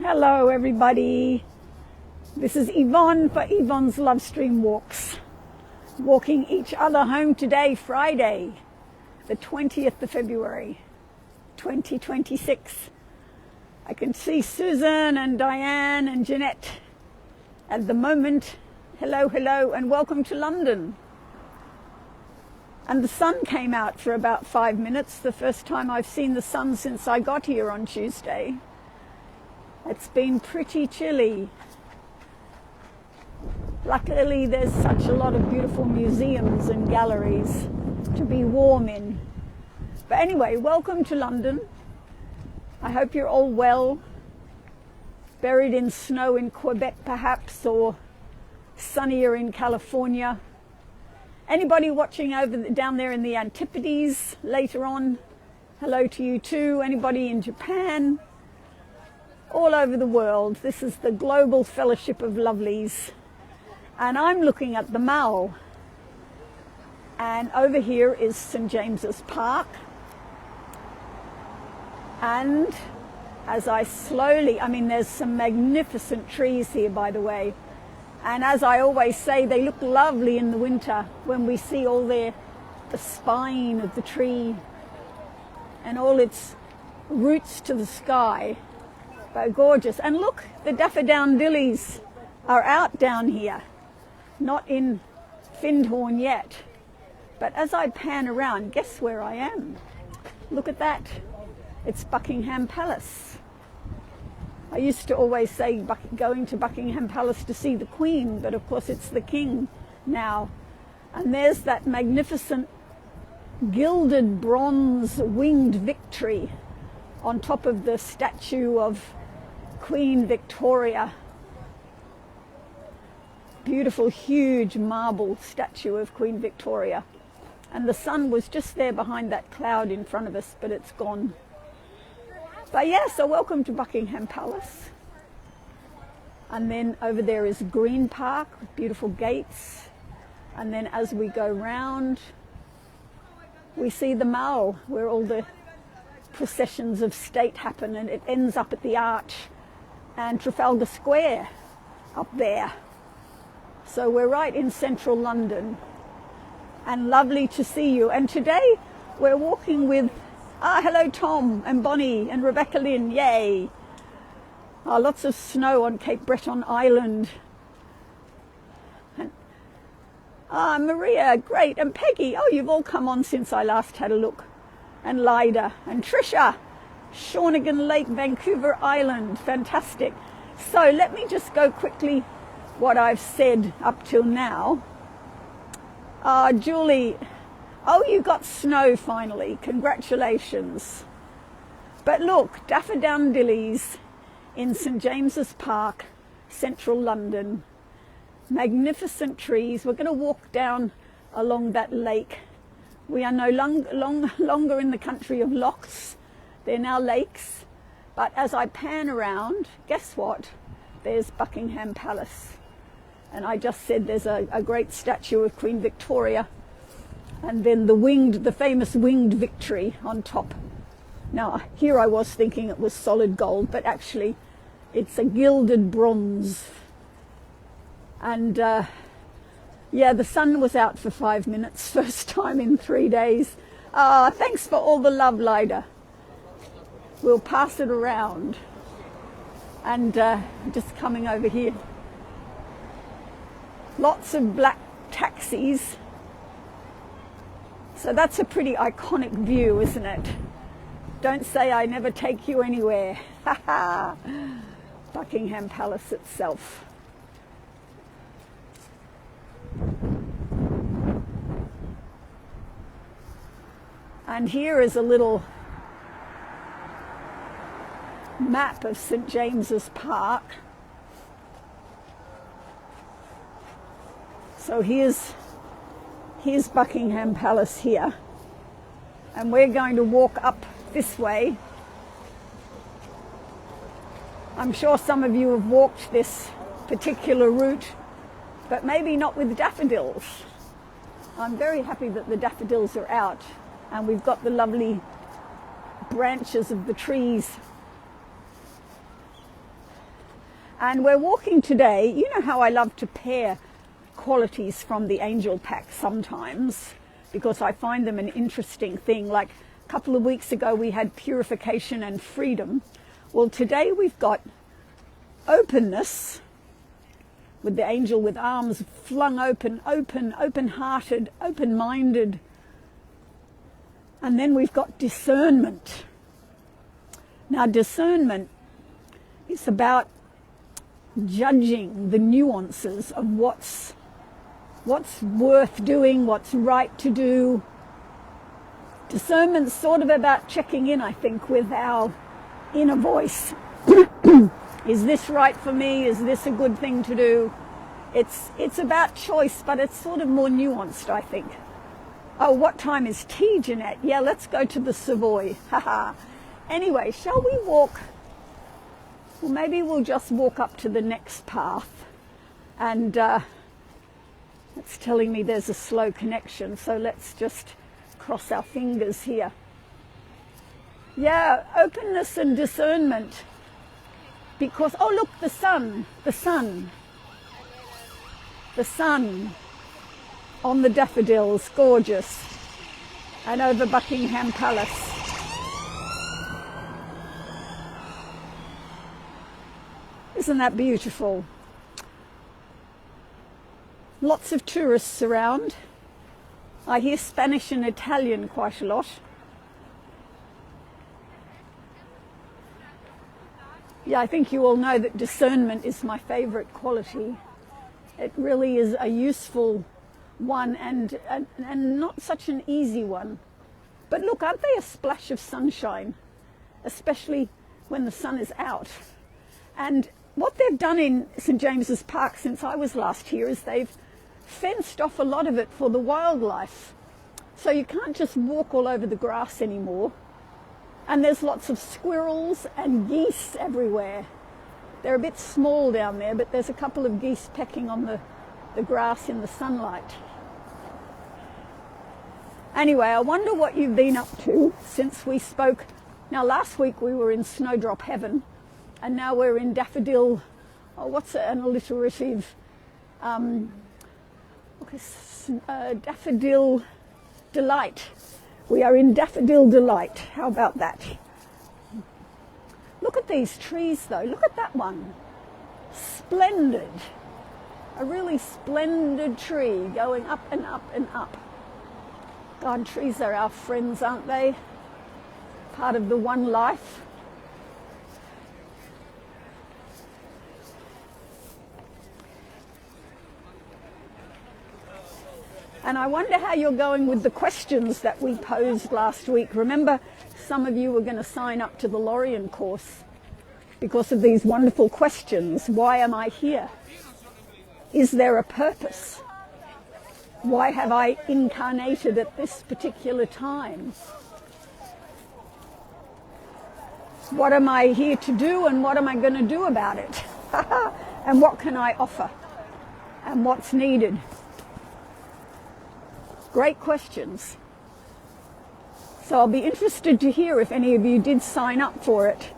Hello everybody, this is Yvonne for Yvonne's Love Stream Walks. Walking each other home today, Friday, the 20th of February, 2026. I can see Susan and Diane and Jeanette at the moment. Hello, hello, and welcome to London. And the sun came out for about 5 minutes, the first time I've seen the sun since I got here on Tuesday. It's been pretty chilly. Luckily, there's such a lot of beautiful museums and galleries to be warm in. But anyway, welcome to London. I hope you're all well. Buried in snow in Quebec, perhaps, or sunnier in California. Anybody watching down there in the Antipodes later on, hello to you too. Anybody in Japan? All over the world. This is the Global Fellowship of Lovelies. And I'm looking at the Mall. And over here is St. James's Park. And as I slowly, there's some magnificent trees here, by the way. And as I always say, they look lovely in the winter when we see all the spine of the tree and all its roots to the sky. But gorgeous. And look, the daffodillies are out down here. Not in Findhorn yet. But as I pan around, guess where I am? Look at that. It's Buckingham Palace. I used to always say going to Buckingham Palace to see the Queen, but of course it's the King now. And there's that magnificent gilded bronze winged Victory on top of the statue of Queen Victoria. Beautiful, huge marble statue of Queen Victoria. And the sun was just there behind that cloud in front of us, but it's gone. But yeah, so welcome to Buckingham Palace. And then over there is Green Park with beautiful gates. And then as we go round, we see the Mall, where all the processions of state happen, and it ends up at the Arch and Trafalgar Square up there. So we're right in central London, and lovely to see you. And today we're walking with, hello Tom and Bonnie and Rebecca Lynn, yay. Lots of snow on Cape Breton Island. And, Maria, great, and Peggy, you've all come on since I last had a look. And Lyda and Trisha, Shawnigan Lake, Vancouver Island, fantastic. So let me just go quickly what I've said up till now. Julie, you got snow finally, congratulations. But look, daffodillies in St. James's Park, central London. Magnificent trees. We're going to walk down along that lake. We are no longer in the country of lochs. They're now lakes. But as I pan around, guess what? There's Buckingham Palace. And I just said there's a great statue of Queen Victoria. And then the famous winged Victory on top. Now, here I was thinking it was solid gold, but actually it's a gilded bronze. And yeah, the sun was out for 5 minutes, first time in 3 days. Thanks for all the love, Lyda. We'll pass it around. And just coming over here. Lots of black taxis. So that's a pretty iconic view, isn't it? Don't say I never take you anywhere. Buckingham Palace itself. And here is a little map of St. James's Park. So here's Buckingham Palace here. And we're going to walk up this way. I'm sure some of you have walked this particular route, but maybe not with daffodils. I'm very happy that the daffodils are out and we've got the lovely branches of the trees And we're walking today. You know how I love to pair qualities from the angel pack sometimes, because I find them an interesting thing. Like a couple of weeks ago we had purification and freedom. Well, today we've got openness, with the angel with arms flung open, open-hearted, open-minded. And then we've got discernment. Now, discernment is about judging the nuances of what's worth doing, what's right to do. Discernment's sort of about checking in, I think, with our inner voice. Is this right for me? Is this a good thing to do? It's about choice, but it's sort of more nuanced, I think. Oh, what time is tea, Jeanette? Yeah, let's go to the Savoy. Haha. Anyway, shall we walk? Well, maybe we'll just walk up to the next path. And it's telling me there's a slow connection, so let's just cross our fingers here. Yeah, openness and discernment. Because, oh look, the sun on the daffodils, gorgeous, and over Buckingham Palace. Isn't that beautiful? Lots of tourists around. I hear Spanish and Italian quite a lot. Yeah, I think you all know that discernment is my favorite quality. It really is a useful one and not such an easy one. But look, aren't they a splash of sunshine, especially when the sun is out? And what they've done in St James's Park since I was last here is they've fenced off a lot of it for the wildlife. So you can't just walk all over the grass anymore. And there's lots of squirrels and geese everywhere. They're a bit small down there, but there's a couple of geese pecking on the grass in the sunlight. Anyway, I wonder what you've been up to since we spoke. Now, last week we were in Snowdrop Heaven, and now we're in Daffodil, what's an alliterative, Daffodil Delight. We are in Daffodil Delight. How about that? Look at these trees, though. Look at that one. Splendid. A really splendid tree going up and up and up. God, trees are our friends, aren't they? Part of the one life. And I wonder how you're going with the questions that we posed last week. Remember, some of you were going to sign up to the Lorien course because of these wonderful questions. Why am I here? Is there a purpose? Why have I incarnated at this particular time? What am I here to do, and what am I going to do about it? And what can I offer? And what's needed? Great questions. So I'll be interested to hear if any of you did sign up for it.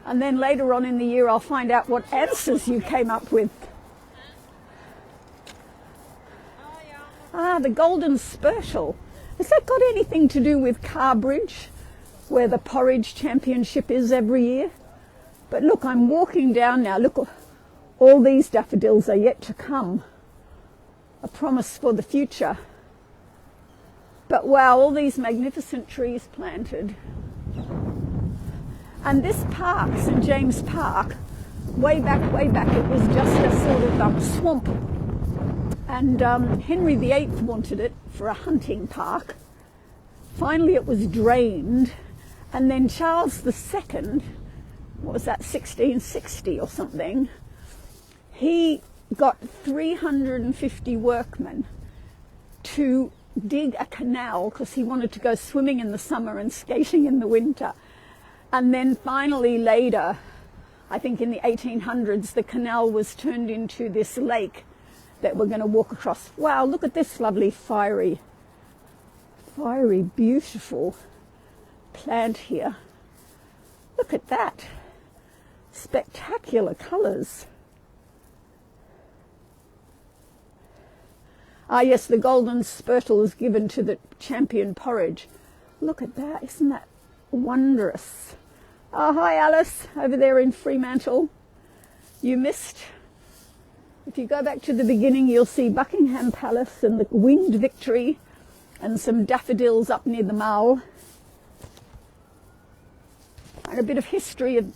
And then later on in the year, I'll find out what answers you came up with. Ah, the Golden Spurtle. Has that got anything to do with Carbridge, where the porridge championship is every year? But look, I'm walking down now. Look, all these daffodils are yet to come. A promise for the future. But wow, all these magnificent trees planted. And this park, St James Park, way back, it was just a sort of swamp. And Henry VIII wanted it for a hunting park. Finally it was drained. And then Charles II, what was that, 1660 or something, he got 350 workmen to dig a canal because he wanted to go swimming in the summer and skating in the winter. And then finally later, I think in the 1800s, the canal was turned into this lake that we're going to walk across. Wow, look at this lovely fiery, beautiful plant here. Look at that. Spectacular colours. Ah, yes, the golden spurtle is given to the champion porridge. Look at that, isn't that wondrous? Oh, hi Alice, over there in Fremantle. You missed. If you go back to the beginning, you'll see Buckingham Palace and the Winged Victory and some daffodils up near the Mall. And a bit of history of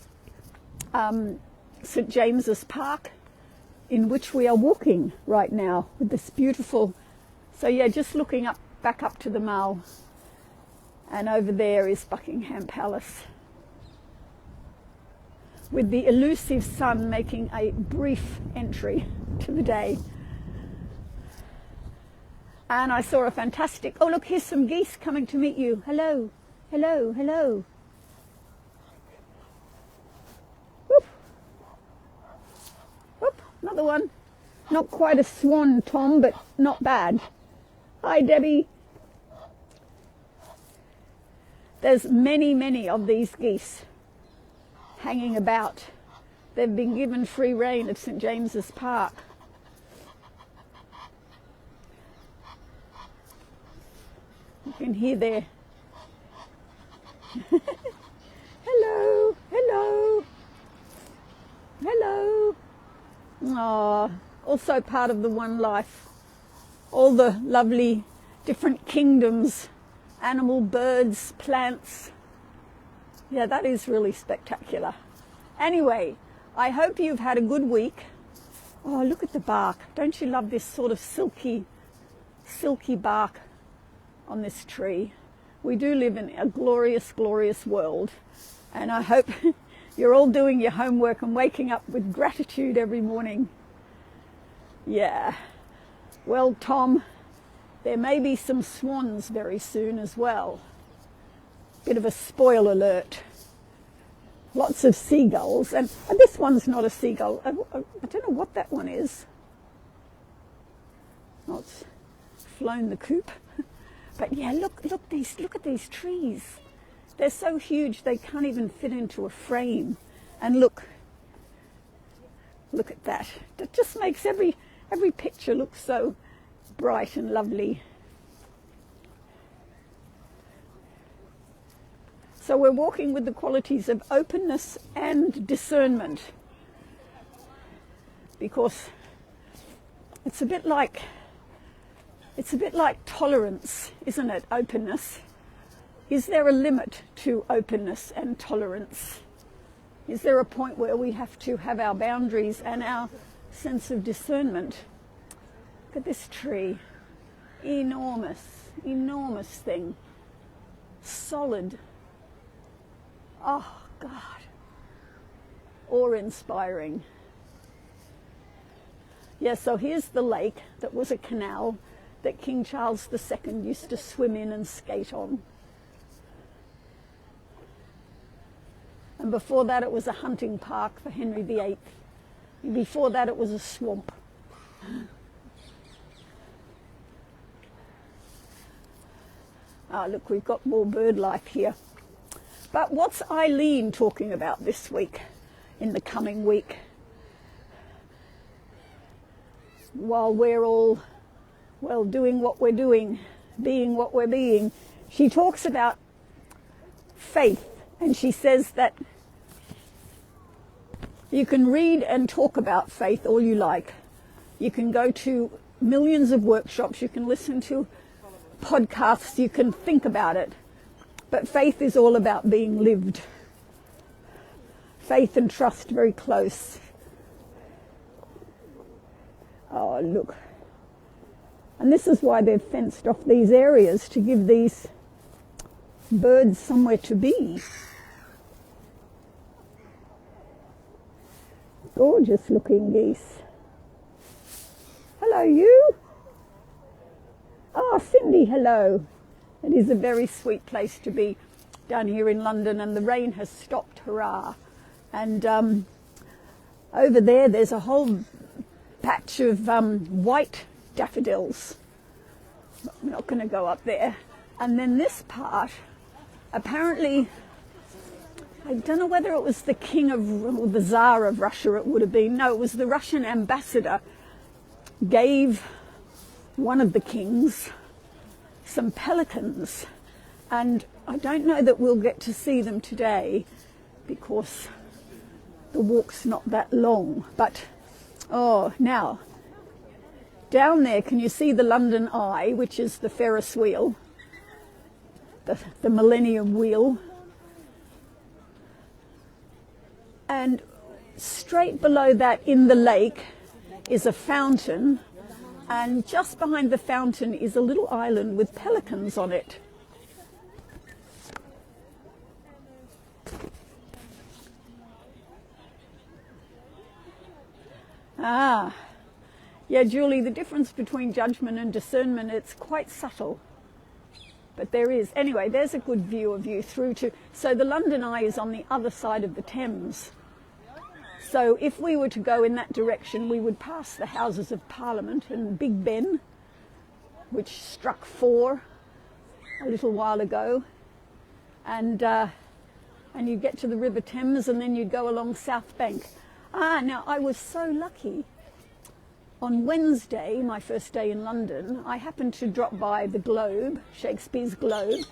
St James's Park, in which we are walking right now with this beautiful, so yeah, just looking up, back up to the Mall, and over there is Buckingham Palace, with the elusive sun making a brief entry to the day. And I saw a fantastic, oh look, here's some geese coming to meet you. Hello, hello, hello. Whoop. Whoop, another one. Not quite a swan, Tom, but not bad. Hi, Debbie. There's many, many of these geese hanging about. They've been given free rein at St James's Park. You can hear their hello, hello, hello. Oh, also part of the one life. All the lovely different kingdoms, animal, birds, plants. Yeah, that is really spectacular. Anyway, I hope you've had a good week. Oh, look at the bark. Don't you love this sort of silky bark on this tree? We do live in a glorious, glorious world. And I hope you're all doing your homework and waking up with gratitude every morning. Yeah. Well, Tom, there may be some swans very soon as well. Bit of a spoil alert. Lots of seagulls, and this one's not a seagull. I don't know what that one is. Oh, it's flown the coop. But yeah, look at these trees. They're so huge they can't even fit into a frame. And look at that. That just makes every picture look so bright and lovely. So we're walking with the qualities of openness and discernment, because it's a bit like tolerance, isn't it? Openness. Is there a limit to openness and tolerance? Is there a point where we have to have our boundaries and our sense of discernment? Look at this tree. Enormous, enormous thing. Solid. Oh, God. Awe-inspiring. Yeah, so here's the lake that was a canal that King Charles II used to swim in and skate on. And before that it was a hunting park for Henry VIII. And before that it was a swamp. Ah, look, we've got more bird life here. But what's Eileen talking about this week, in the coming week? While we're all, well, doing what we're doing, being what we're being, she talks about faith, and she says that you can read and talk about faith all you like. You can go to millions of workshops, you can listen to podcasts, you can think about it. But faith is all about being lived. Faith and trust very close. Oh, look. And this is why they've fenced off these areas, to give these birds somewhere to be. Gorgeous looking geese. Hello, you. Oh, Cindy, hello. It is a very sweet place to be down here in London, and the rain has stopped, hurrah. And over there's a whole patch of white daffodils. I'm not going to go up there. And then this part, apparently I don't know whether it was the king of, or the Tsar of Russia it would have been. No, it was the Russian ambassador gave one of the kings some pelicans. And I don't know that we'll get to see them today because the walk's not that long. But, oh, now, down there, can you see the London Eye, which is the Ferris wheel, the Millennium Wheel? And straight below that in the lake is a fountain, and just behind the fountain is a little island with pelicans on it. Ah, yeah, Julie, the difference between judgment and discernment, it's quite subtle. But there is. Anyway, there's a good view of you through to... So the London Eye is on the other side of the Thames. So if we were to go in that direction, we would pass the Houses of Parliament and Big Ben, which struck 4 a little while ago. And you'd get to the River Thames, and then you'd go along South Bank. Now, I was so lucky. On Wednesday, my first day in London, I happened to drop by the Globe, Shakespeare's Globe,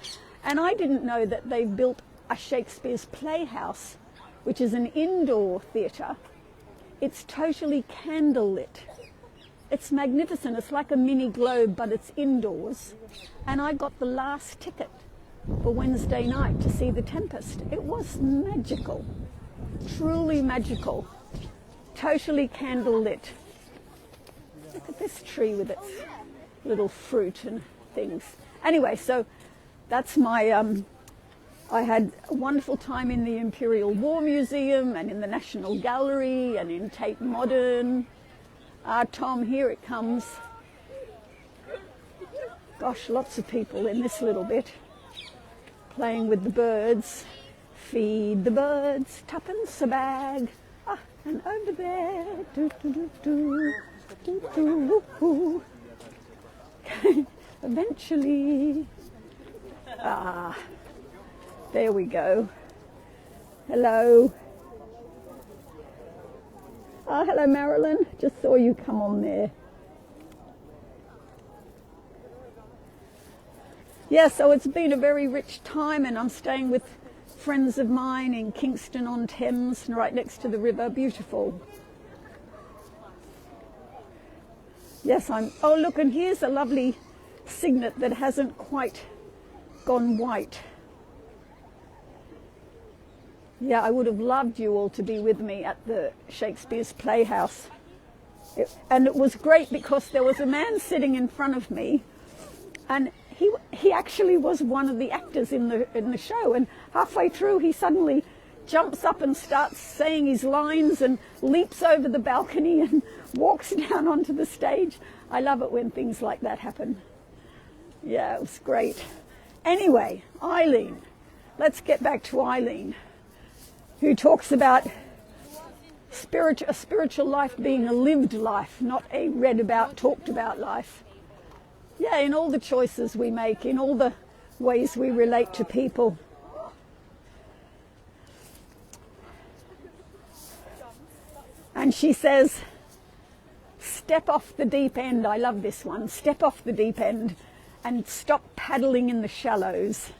and I didn't know that they've built a Shakespeare's Playhouse, which is an indoor theatre. It's totally candlelit. It's magnificent. It's like a mini Globe, but it's indoors. And I got the last ticket for Wednesday night to see The Tempest. It was magical, truly magical, totally candlelit. Look at this tree with its little fruit and things. Anyway, so that's my... I had a wonderful time in the Imperial War Museum and in the National Gallery and in Tate Modern. Tom, here it comes. Gosh, lots of people in this little bit playing with the birds. Feed the birds, tuppence a bag. And over there, eventually, there we go. Hello. Hello, Marilyn. Just saw you come on there. Yeah, so it's been a very rich time, and I'm staying with friends of mine in Kingston-on-Thames, right next to the river. Beautiful. Yes, oh, look, and here's a lovely signet that hasn't quite gone white. Yeah, I would have loved you all to be with me at the Shakespeare's Playhouse. And it was great because there was a man sitting in front of me, and he actually was one of the actors in the show. And halfway through, he suddenly jumps up and starts saying his lines and leaps over the balcony and walks down onto the stage. I love it when things like that happen. Yeah, it was great. Anyway, Eileen. Let's get back to Eileen, who talks about a spiritual life being a lived life, not a read about, talked about life. Yeah, in all the choices we make, in all the ways we relate to people. And she says, step off the deep end. I love this one. Step off the deep end and stop paddling in the shallows.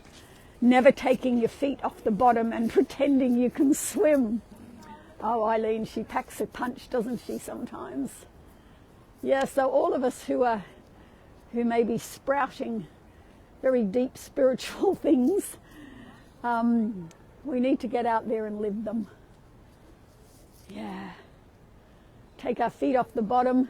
Never taking your feet off the bottom and pretending you can swim. Oh, Eileen, she packs a punch, doesn't she, sometimes? Yeah, so all of us who may be sprouting very deep spiritual things, we need to get out there and live them. Yeah. Take our feet off the bottom.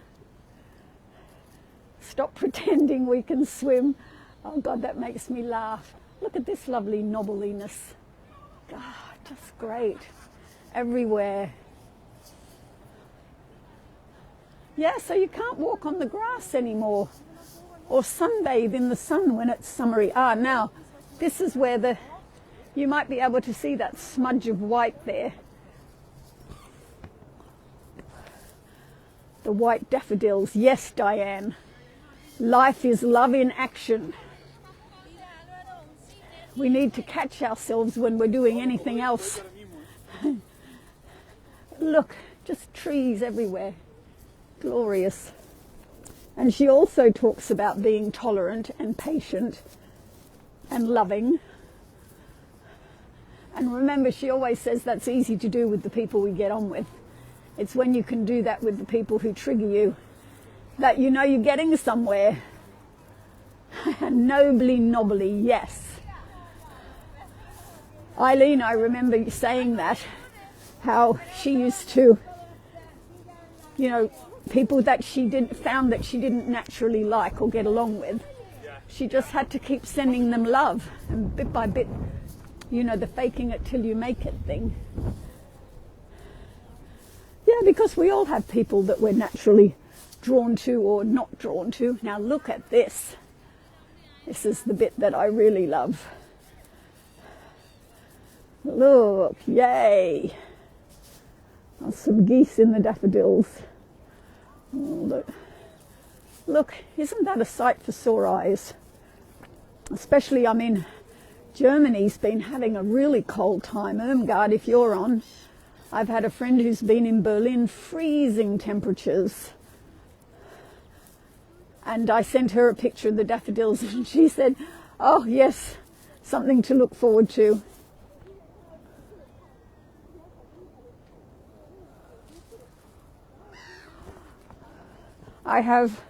Stop pretending we can swim. Oh, God, that makes me laugh. Look at this lovely knobbliness. God, just great. Everywhere. Yeah, so you can't walk on the grass anymore or sunbathe in the sun when it's summery. Now, this is where you might be able to see that smudge of white there. The white daffodils. Yes, Diane. Life is love in action. We need to catch ourselves when we're doing anything else. Look, just trees everywhere. Glorious. And she also talks about being tolerant and patient and loving. And remember, she always says that's easy to do with the people we get on with. It's when you can do that with the people who trigger you that you know you're getting somewhere. Nobly knobbly, yes. Eileen, I remember saying that, how she used to, you know, people that she found that she didn't naturally like or get along with. She just had to keep sending them love, and bit by bit, you know, the faking it till you make it thing. Yeah, because we all have people that we're naturally drawn to or not drawn to. Now look at this. This is the bit that I really love. Look, yay. Oh, some geese in the daffodils. Oh, look. Look, isn't that a sight for sore eyes? Especially, I mean, Germany's been having a really cold time. Irmgard, if you're on. I've had a friend who's been in Berlin, freezing temperatures. And I sent her a picture of the daffodils and she said, oh yes, something to look forward to. I have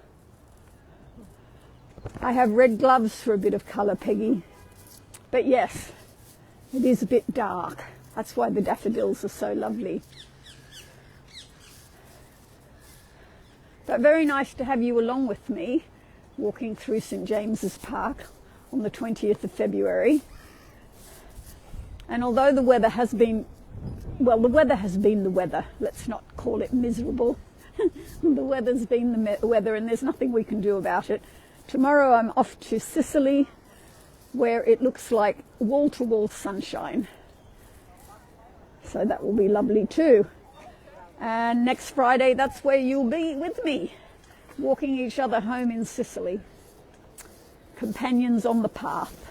red gloves for a bit of colour, Peggy. But yes, it is a bit dark. That's why the daffodils are so lovely. But very nice to have you along with me, walking through St. James's Park on the 20th of February. And although the weather has been, well, the weather has been the weather. Let's not call it miserable. The weather's been the weather and there's nothing we can do about it. Tomorrow I'm off to Sicily, where it looks like wall-to-wall sunshine. So that will be lovely too. And next Friday, that's where you'll be with me, walking each other home in Sicily. Companions on the path.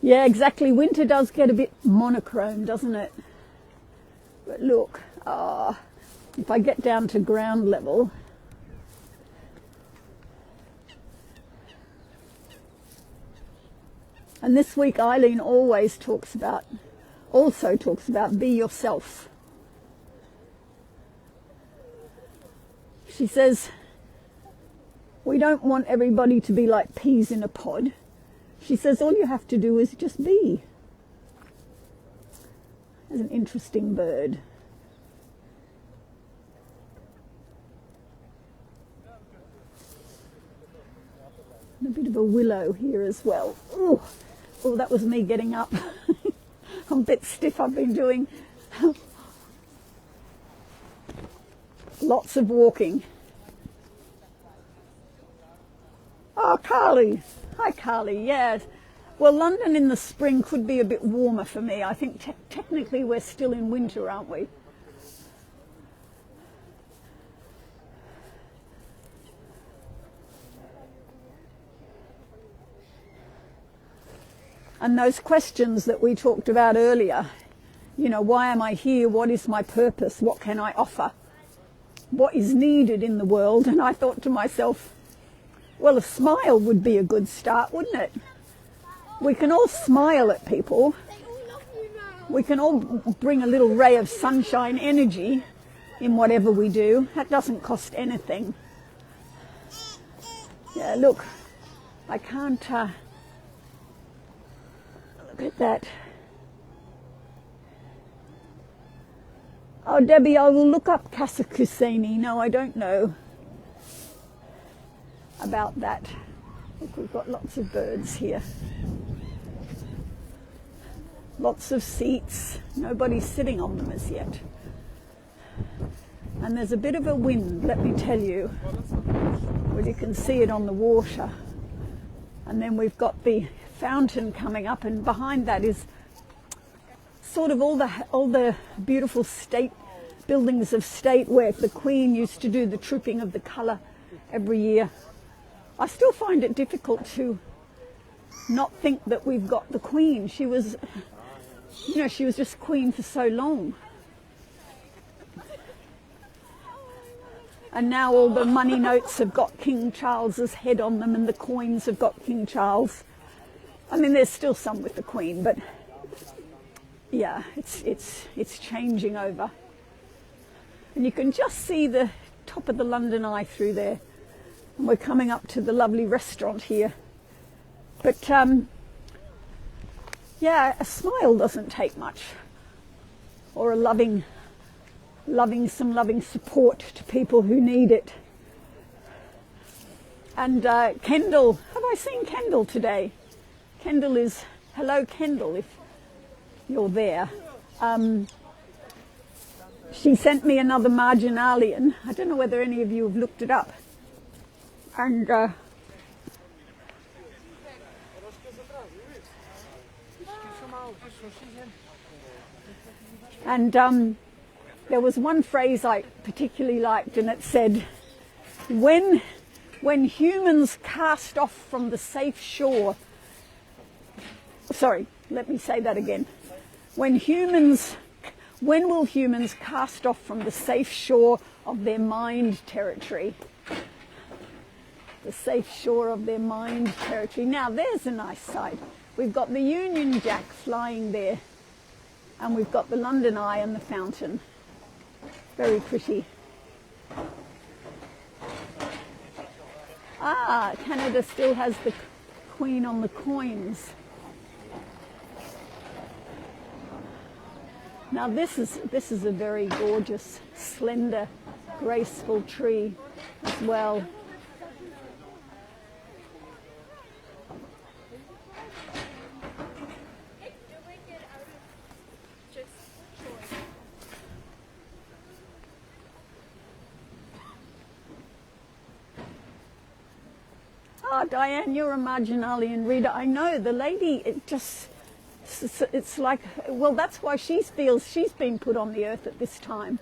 Yeah, exactly. Winter does get a bit monochrome, doesn't it? But look, if I get down to ground level, and this week Eileen also talks about be yourself. She says, we don't want everybody to be like peas in a pod. She says, all you have to do is just be. There's an interesting bird. And a bit of a willow here as well. Oh, that was me getting up. I'm a bit stiff. I've been doing lots of walking. Oh, Carly. Hi, Carly. Yes. Well, London in the spring could be a bit warmer for me. I think technically we're still in winter, aren't we? And those questions that we talked about earlier, you know, why am I here? What is my purpose? What can I offer? What is needed in the world? And I thought to myself, well, a smile would be a good start, wouldn't it? We can all smile at people. We can all bring a little ray of sunshine energy in whatever we do. That doesn't cost anything. Yeah, look, I can't... look at that. Oh, Debbie, I will look up Casa Cuseni. No, I don't know about that. Look, we've got lots of birds here. Lots of seats. Nobody's sitting on them as yet. And there's a bit of a wind, let me tell you. Well, you can see it on the water. And then we've got the fountain coming up, and behind that is sort of all the beautiful state buildings of state where the Queen used to do the trooping of the colour every year. I still find it difficult to not think that we've got the Queen. She was, she was just Queen for so long. And now all the money notes have got King Charles's head on them, and the coins have got King Charles. I mean, there's still some with the Queen, but yeah, it's changing over. And you can just see the top of the London Eye through there. And we're coming up to the lovely restaurant here. But yeah, a smile doesn't take much, or a loving support to people who need it. And Kendall, have I seen Kendall today? Kendall is, hello Kendall, if you're there. She sent me another marginalian. I don't know whether any of you have looked it up. And there was one phrase I particularly liked, and it said, when humans cast off from the safe shore, sorry, let me say that again. When will humans cast off from the safe shore of their mind territory? The safe shore of their mind territory. Now there's a nice sight. We've got the Union Jack flying there, and we've got the London Eye and the fountain. Very pretty. Ah, Canada still has the Queen on the coins. Now this is a very gorgeous, slender, graceful tree as well. Ah, Diane, you're a marginalian reader. I know, the lady, it's like, well, that's why she feels she's been put on the earth at this time.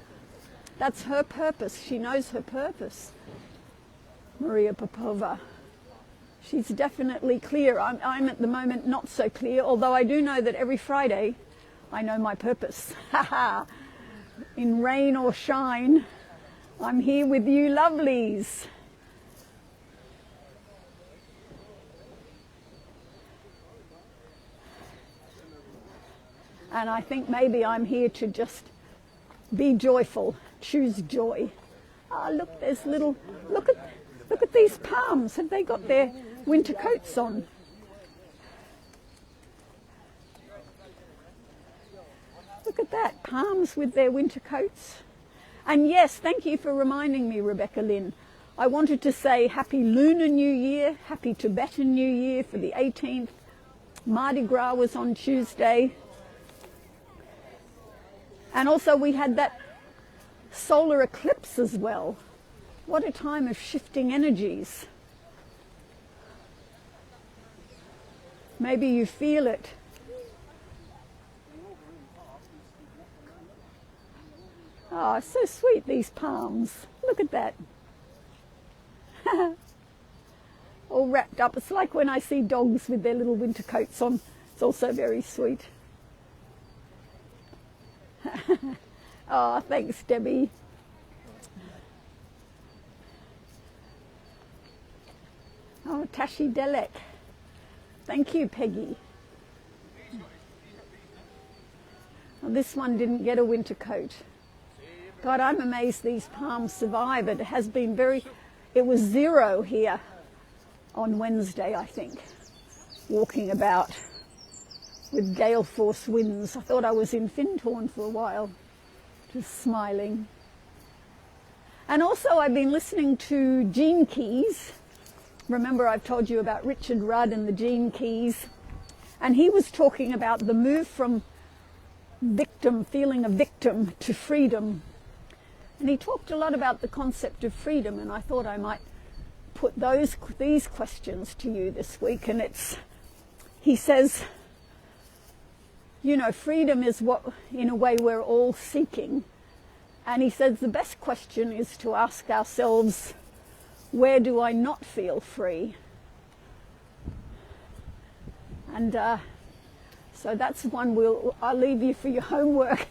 That's her purpose. She knows her purpose. Maria Popova. She's definitely clear. I'm at the moment not so clear, although I do know that every Friday I know my purpose. In rain or shine, I'm here with you lovelies. And I think maybe I'm here to just be joyful, choose joy. Ah, look, there's look at these palms. Have they got their winter coats on? Look at that, palms with their winter coats. And yes, thank you for reminding me, Rebecca Lynn. I wanted to say Happy Lunar New Year, Happy Tibetan New Year for the 18th. Mardi Gras was on Tuesday. And also we had that solar eclipse as well. What a time of shifting energies. Maybe you feel it. Oh, so sweet, these palms. Look at that. All wrapped up. It's like when I see dogs with their little winter coats on. It's also very sweet. Oh, thanks, Debbie. Oh, Tashi Delek. Thank you, Peggy. Well, this one didn't get a winter coat. God, I'm amazed these palms survive. It has been it was 0 here on Wednesday, I think, walking about with gale force winds. I thought I was in Findhorn for a while, just smiling. And also I've been listening to Gene Keys. Remember I've told you about Richard Rudd and the Gene Keys. And he was talking about the move from feeling a victim to freedom. And he talked a lot about the concept of freedom, and I thought I might put these questions to you this week. And he says, freedom is what, in a way, we're all seeking. And he says the best question is to ask ourselves, where do I not feel free? And so that's one I'll leave you for your homework.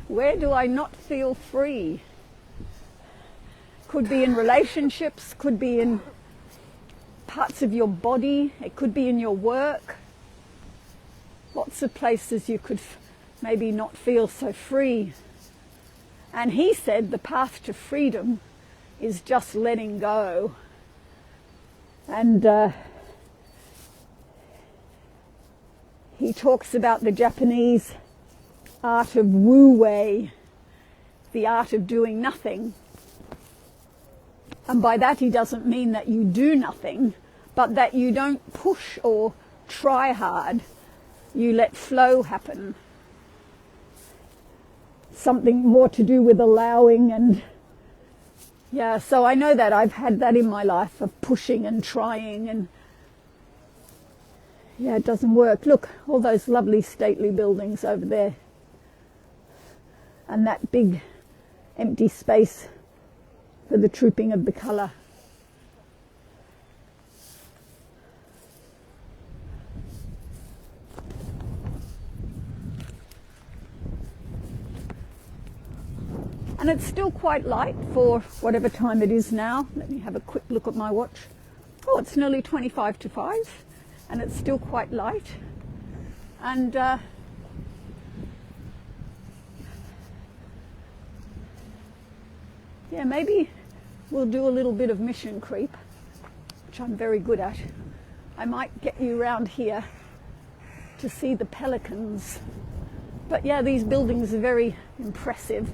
Where do I not feel free? Could be in relationships, could be in parts of your body, it could be in your work. Lots of places you could maybe not feel so free. And he said the path to freedom is just letting go. And he talks about the Japanese art of wu-wei, the art of doing nothing. And by that he doesn't mean that you do nothing, but that you don't push or try hard. You let flow happen. Something more to do with allowing. And yeah, so I know that I've had that in my life, of pushing and trying, and yeah, it doesn't work. Look, all those lovely stately buildings over there, and that big empty space for the trooping of the colour. And it's still quite light for whatever time it is now. Let me have a quick look at my watch. Oh, it's nearly 25 to 5, and it's still quite light. And yeah, maybe we'll do a little bit of mission creep, which I'm very good at. I might get you around here to see the pelicans. But yeah, these buildings are very impressive.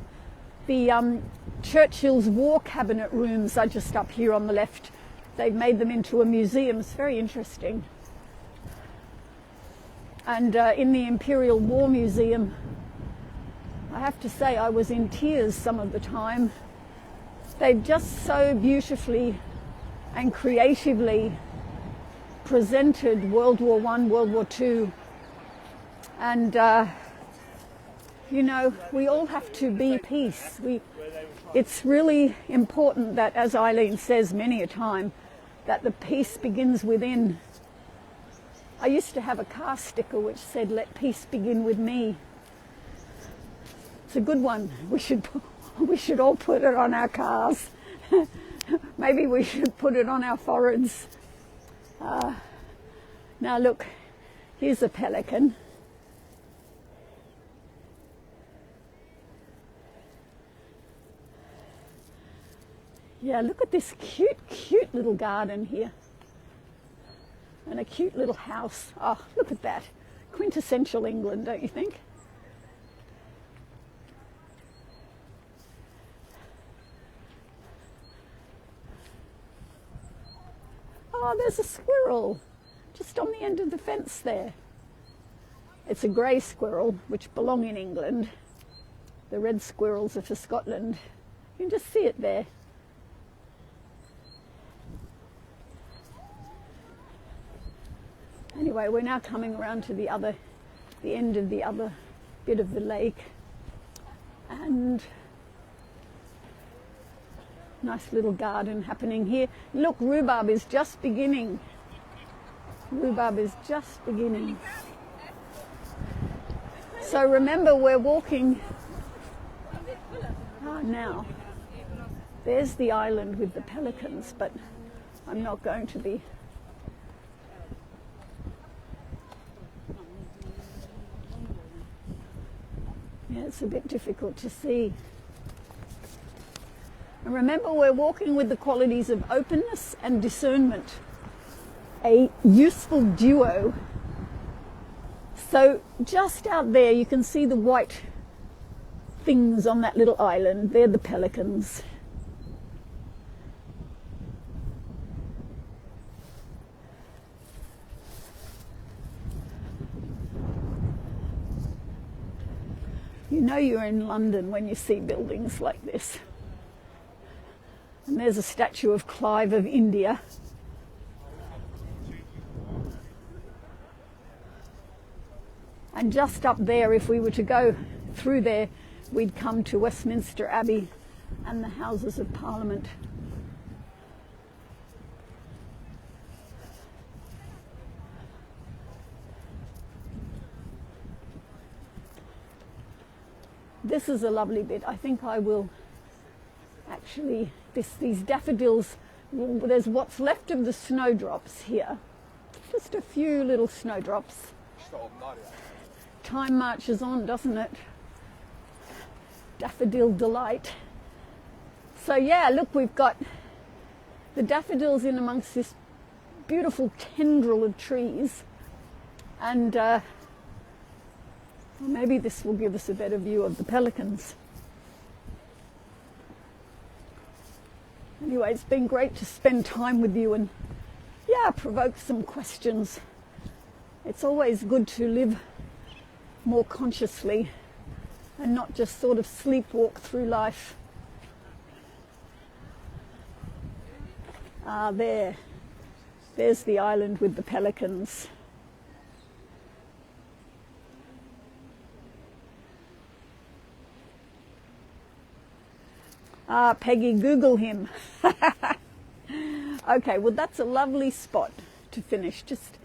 The Churchill's war cabinet rooms are just up here on the left. They've made them into a museum. It's very interesting. And in the Imperial War Museum, I have to say I was in tears some of the time. They've just so beautifully and creatively presented World War I, World War II. And you know, we all have to be peace. It's really important that, as Eileen says many a time, that the peace begins within. I used to have a car sticker which said, "Let peace begin with me." It's a good one. We should all put it on our cars. Maybe we should put it on our foreheads. Now look, here's a pelican. Yeah, look at this cute little garden here. And a cute little house. Oh, look at that. Quintessential England, don't you think? Oh, there's a squirrel just on the end of the fence there. It's a grey squirrel, which belong in England. The red squirrels are for Scotland. You can just see it there. Anyway, we're now coming around to the end of the other bit of the lake, and nice little garden happening here. Look, rhubarb is just beginning. Rhubarb is just beginning. So remember, we're walking now. There's the island with the pelicans, but I'm not going to be. Yeah, it's a bit difficult to see. And remember, we're walking with the qualities of openness and discernment, a useful duo. So just out there, you can see the white things on that little island. They're the pelicans. You know you're in London when you see buildings like this. And there's a statue of Clive of India. And just up there, if we were to go through there, we'd come to Westminster Abbey and the Houses of Parliament. This is a lovely bit. I think I will actually, these daffodils, there's what's left of the snowdrops here. Just a few little snowdrops. Time marches on, doesn't it? Daffodil delight. So yeah, look, we've got the daffodils in amongst this beautiful tendril of trees, and maybe this will give us a better view of the pelicans. Anyway, it's been great to spend time with you and, yeah, provoke some questions. It's always good to live more consciously and not just sort of sleepwalk through life. Ah, there's the island with the pelicans. Ah, Peggy, Google him. Okay, well, that's a lovely spot to finish. Just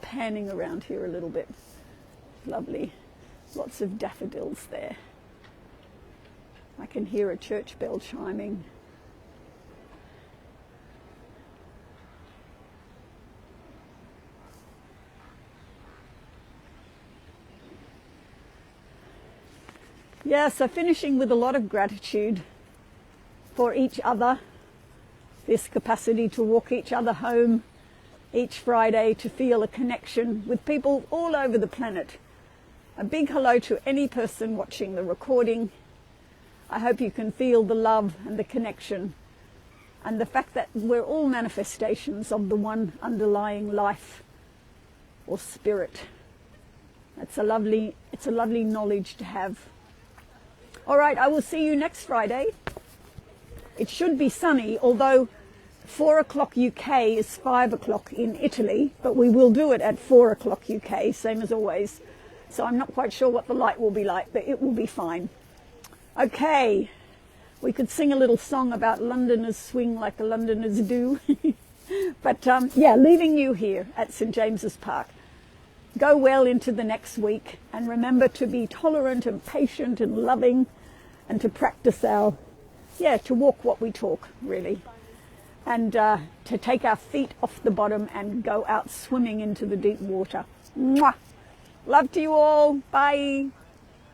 panning around here a little bit. Lovely. Lots of daffodils there. I can hear a church bell chiming. Yeah, so finishing with a lot of gratitude for each other, this capacity to walk each other home each Friday, to feel a connection with people all over the planet. A big hello to any person watching the recording. I hope you can feel the love and the connection and the fact that we're all manifestations of the one underlying life or spirit. It's a lovely knowledge to have. All right, I will see you next Friday. It should be sunny, although 4 o'clock UK is 5 o'clock in Italy, but we will do it at 4 o'clock UK, same as always. So I'm not quite sure what the light will be like, but it will be fine. Okay, we could sing a little song about Londoners swing like the Londoners do. But yeah, leaving you here at St. James's Park. Go well into the next week, and remember to be tolerant and patient and loving, and to practice to walk what we talk, really. And to take our feet off the bottom and go out swimming into the deep water. Mwah! Love to you all. Bye.